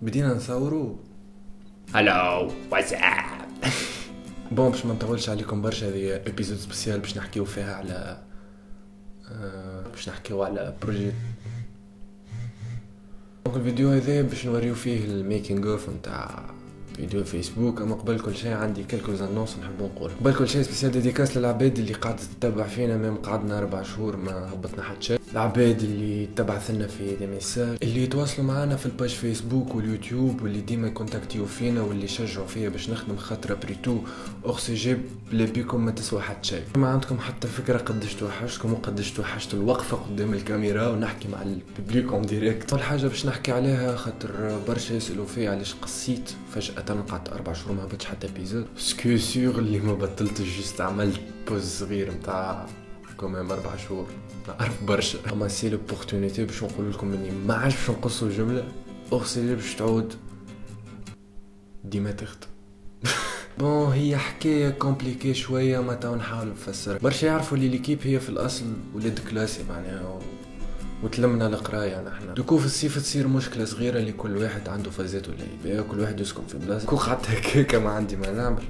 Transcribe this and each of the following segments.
بدينا نصوروا. هلو واتساب. بون باش ما نطولش عليكم برشا، هذه ابيزود سبيسيال باش نحكيو فيها على بروجي. دونك الفيديو هذا باش نوريو فيه الميكينغ اوف نتاع فيديو فيسبوك. اما قبل كل شيء عندي كلكو زانونس نحب نقول. قبل كل شيء سبيسيال ديديكاس للعباد اللي قاعده تتبع فينا، ميم قعدنا 4 شهور ما هبطنا حتى شيء. العباد اللي تبعث لنا في دي ميساج، اللي يتواصلوا معنا في الباج فيسبوك واليوتيوب، واللي ديما يكونتاكتيو فينا، واللي يشجعوا فيا باش نخدم خاطر بريتو اوكسيجي بلا بيكم ما تسوى حتى شيء. ما عندكم حتى فكره قداش توحشتكم وقداش توحشت الوقفه قدام الكاميرا ونحكي مع الببليك اون ديريكت. اول حاجه باش نحكي عليها خاطر برشا يسالوا فيا علاش قصيت فجاه قعدت 4 شهور ما هبطش حتى ابيزود. سكو سيغ اللي ما بطلتش، جست عملت بوز صغير نتاع كوميم 4 شهور. نعرف برشا، اما سي لوبورتونيتي باش نقول لكم اني ما عادش باش نقصوا الجمله اغسلي باش تعود ديما تخدم. بون هي حكايه كومبليكي شويه، ما تو نحاول نفسر. برشا يعرفوا لي ليكيب هي في الاصل ولاد كلاسي معناها وتلمنا القرايه نحنا. دوكو في الصيف تصير مشكله صغيره اللي كل واحد عنده فازات ولا كل واحد يسكن في بلاصه. كو قعدت هكاكا ما عندي ما نعمل،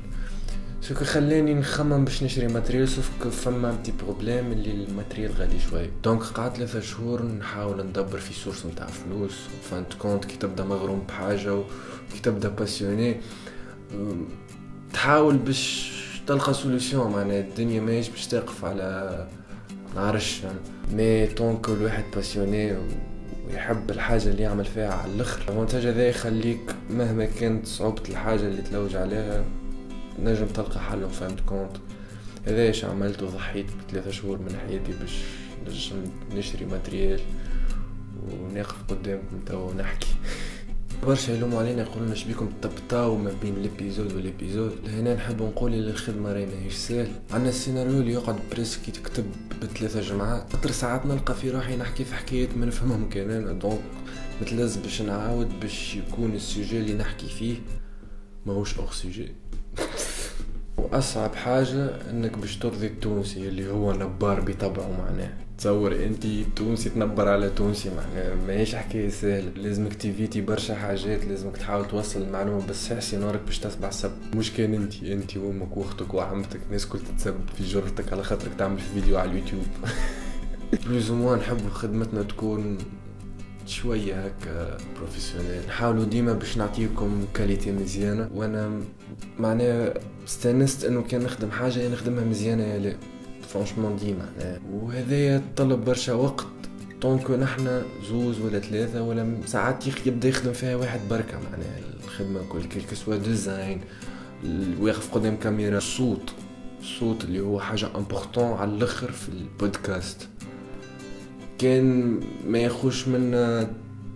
شكو خلاني نخمم باش نشري ماتريال. سوف فما انتي بروبليم اللي الماتريال غالي شويه. دونك قعدت 3 شهور نحاول ندبر في سورس نتاع فلوس. فانت كونت كي تبدا مغروم بحاجه وكي تبدا باسيوني تحاول باش تلقى سوليوشن. معناها الدنيا ماهيش باش تقف على نعرفش مي طونك الواحد باسيوني ويحب الحاجه اللي يعمل فيها على الاخر. المونتاج هذا يخليك مهما كانت صعوبه الحاجه اللي تلوج عليها نجم تلقى حل. فهمت كونت هذا ايش عملت، وضحيت ب3 شهور من حياتي باش نجم نشري ماتريال ونقف قدامكم تو ونحكي. برشا يلوموا علينا يقولون اش بيكم تبطاو ما بين الابيزود والابيزود. هنا نحب نقول اللي الخدمه راهي ماهيش سهل. عندنا السيناريو اللي يقعد بريسك تكتب ب3 جمعات، خاطر ساعات نلقى في روحي نحكي في حكايات ما نفهمهم كان انا. دونك متلازم باش نعاود باش يكون السوجي اللي نحكي فيه ماهوش اور سوجي. واصعب حاجه انك باش ترضي التونسي اللي هو نبار بطبعه. معناه تصور انت تونسي تنبر على تونسي، معناه ماهيش حكايه سهله. لازمك تيفيتي برشا حاجات، لازمك تحاول توصل المعلومه بالصحيح سينورك باش تسمع سب. مش كان انت وامك واختك وعمتك الناس كل تتسب في جرتك على خاطرك تعمل فيديو على اليوتيوب. بلوز مو نحبوا خدمتنا تكون شويه هكا بروفيسيونيل. نحاولوا ديما باش نعطيكم كاليتي مزيانه، وانا معناها استانست انه كان نخدم حاجه نخدمها مزيانه يا لا فرانشمون ديما. وهذا يتطلب برشا وقت. طونكو نحنا 2 ولا 3 ولا ساعات يبدا يخدم فيها واحد بركه. معناها الخدمه كل كيلكو سوا ديزاين واقف قدام كاميرا، الصوت اللي هو حاجه امبورطون على الاخر في البودكاست. كان ما يخوش من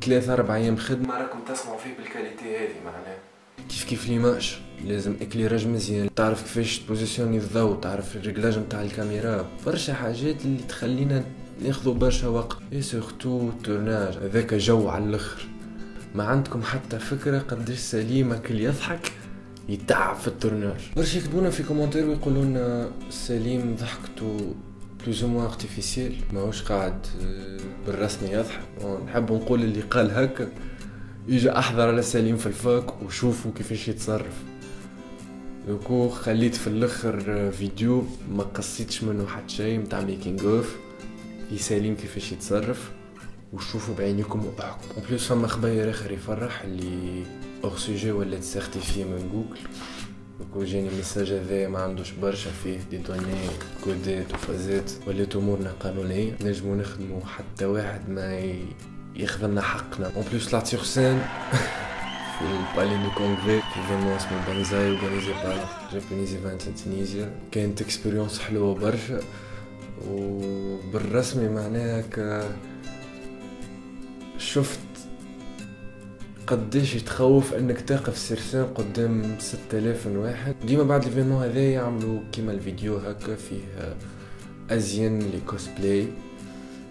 3-4 ايام خدمه راكم تسمعوا فيه بالكاليتي هذه. معناها كيف ليماج لازم اكليراج مزيان، تعرف كيفاش تبوزيسيوني الضوء، تعرف الريجلاج نتاع الكاميرا. برشا حاجات اللي تخلينا ناخذوا برشا وقت. اي سورتو تورناج هذاك جو على الاخر. ما عندكم حتى فكره قداش سليم كل يضحك يتعب في التورناج. برشا يكتبونا في كومنتير ويقولوا لنا سليم ضحكته بلوز مو ارتيفيسيال، ماهوش قاعد بالرسمي يضحك. نحب نقول اللي قال هكا يجي احضر على سليم في الفاك وشوفوا كيفاش يتصرف. دوكو خليت في الاخر فيديو ما قصيتش منه حتى شيء نتاع ميكينغ اوف في سليم كيفاش يتصرف، وشوفوا بعينيكم واحكموا. اون بليس فما خبير اخر يفرح اللي اور سوجي ولات سيرتيفي من جوجل. دوكو جاني ميساج هذا ما عندوش برشا فيه دي دوني كودات وفازات، ولات امورنا قانونيه نجمو نخدمو حتى واحد ما ياخذ لنا حقنا. اون بليس طلعت سيغ سين في البالي دو كونغري في ايفينمون اسمه بانزاي اورغانيزي بار جابونيز ايفنت ان تونيزيا. كانت اكسبيريونس حلوه برشا وبالرسمي معناها شفت قديش يتخوف انك تقف سيرسين قدام 6000 واحد. ديما بعد الايفينمون هذا يعملوا كيما الفيديو هكا فيه ازين لي كوسبلاي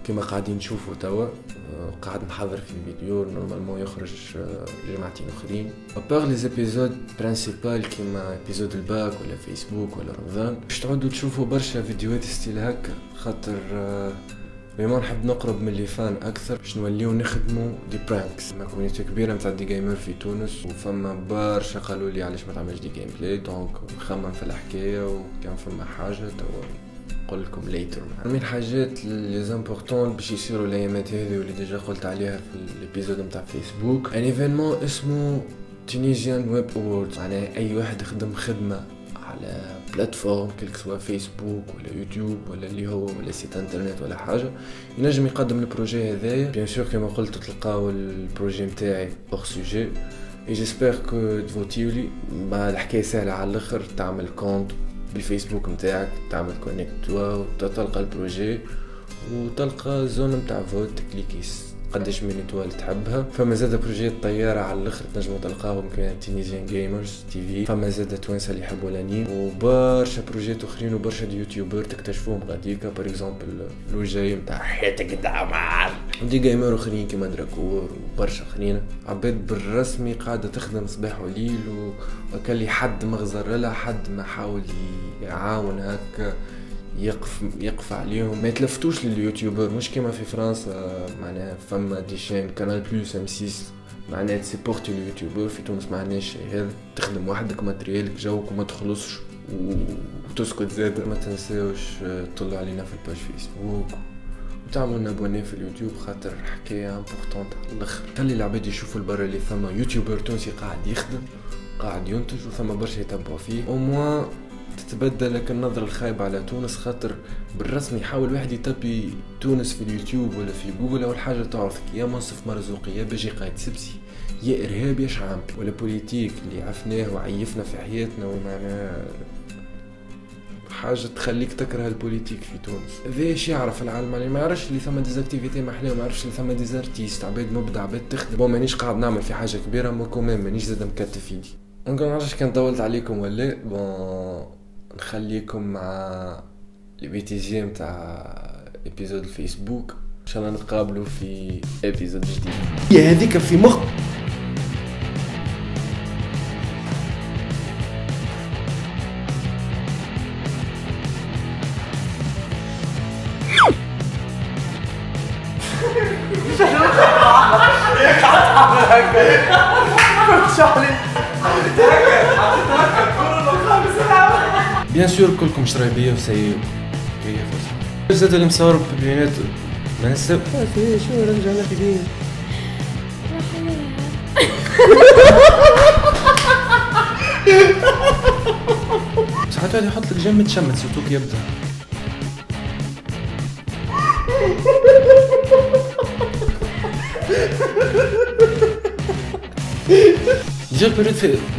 كما قاعدين نشوفوا توا. قاعد نحضر في الفيديو نورمالمون يخرج جمعتين اخرين. ابار لي زيبيزود برينسيبال كيما ابيزود الباك ولا فيسبوك ولا رمضان باش تعودوا تشوفوا برشا فيديوهات ستيل هكا. خاطر بما نحب نقرب من اللي فان اكثر باش نوليو نخدمو دي برانكس. ما كوميونيتي كبيره نتاع دي جيمر في تونس، وفما برشا قالوا لي علاش ما تعملش دي جيم بلاي، دونك نخمم في الحكايه، وكان فما حاجه توا نقول لكم ليتر. من الحاجات لي زامبورطون باش يصيروا الايامات هذه واللي ديجا قلت عليها في الابيزود نتاع فيسبوك، ان ايفينمون اسمه تونيزيان ويب اووردز. معناها اي واحد يخدم خدمه على بلاتفورم كيك سوا فيسبوك ولا يوتيوب ولا اللي هو ولا سيت انترنت ولا حاجه ينجم يقدم البروجي هذايا. بيان سور كما قلت تلقاو البروجي نتاعي اور سوجي، اي جيسبر كو تفوتيولي. ما الحكايه سهله على الاخر، تعمل كونت بالفيسبوك نتاعك، تعمل كونيكت وتلقى البروجي وتلقى زون نتاع فوت، تكليكيس قداش من ايتوال تحبها. فما زاد بروجيات طياره على الاخر تنجموا تلقاهم كان تونيزيان جيمرز تي في. فما زاد توانسه اللي يحبوا الانيم، وبرشا بروجيات اخرين وبرشا يوتيوبر تكتشفوهم غاديكا. بار اكزومبل لو جاي نتاع حياتك دعمار دي جيمر اخرين كيما دراكور وبرشا اخرين. عباد بالرسمي قاعده تخدم صباح وليل، وكان لي حد مغزر لها، حد ما حاول يعاون هكا يقف عليهم. ما يتلفتوش لليوتيوبر، مش كما في فرنسا معناها فما دي شين كانال بلوس ام 6 معناها تسيبورتي اليوتيوبر. في تونس ما عندناش هذا، تخدم وحدك ماتريالك جوك وما تخلصش وتسكت زاد. ما تنساوش تطلعوا علينا في الباج فيسبوك وتعملوا لنا ابوني في اليوتيوب، خاطر حكايه امبورطونت على الاخر. خلي العباد يشوفوا البر اللي ثما يوتيوبر تونسي قاعد يخدم قاعد ينتج وثما برشا يتبعوا فيه، او موان تتبدل لك النظرة الخايبة على تونس. خاطر بالرسم يحاول واحد يتبي تونس في اليوتيوب ولا في جوجل، أول حاجة تعرفك يا منصف مرزوقي، يا باجي قايد سبسي، يا إرهاب، يا شعامبي، ولا بوليتيك اللي عفناه وعيفنا في حياتنا، ومعناه حاجة تخليك تكره البوليتيك في تونس. هذا شي يعرف العالم، يعني ما يعرفش اللي ثما ديزاكتيفيتي محلاه، ما يعرفش اللي ثما ديزارتيست، عباد مبدع، عباد تخدم. بون مانيش قاعد نعمل في حاجة كبيرة، ما كومين مانيش زاد مكتف يدي. نقول معرفش كان طولت عليكم ولا. بون نخليكم مع البيتيزي متاع ابيزود الفيسبوك، ان شاء الله نتقابلوا في ابيزود جديد. يا هذيك في مخ بيان سور كلكم شرايبيه وسيئه كيف زاد اللي مصور بالبيانات ما نساو شو رجعنا في دين ساعات واحد يحط لك جنب تشمت صوتك يبدا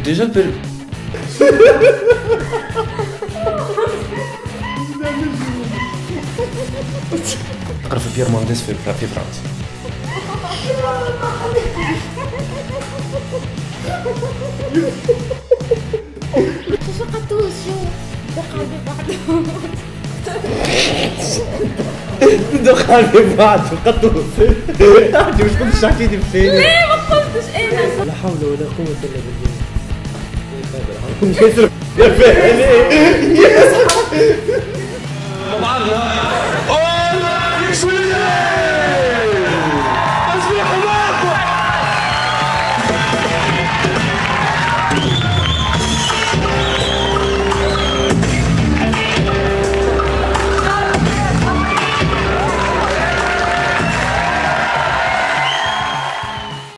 ديجا البريود اقرا في بيير مونديس في فرنسا. شو قطوس شو دخل ببعض دخل في بعض قطوس. انت مش كنت حكيتي بفين؟ ليه ما قلتش انا؟ لا حول ولا قوة الا بالله. يا فهمي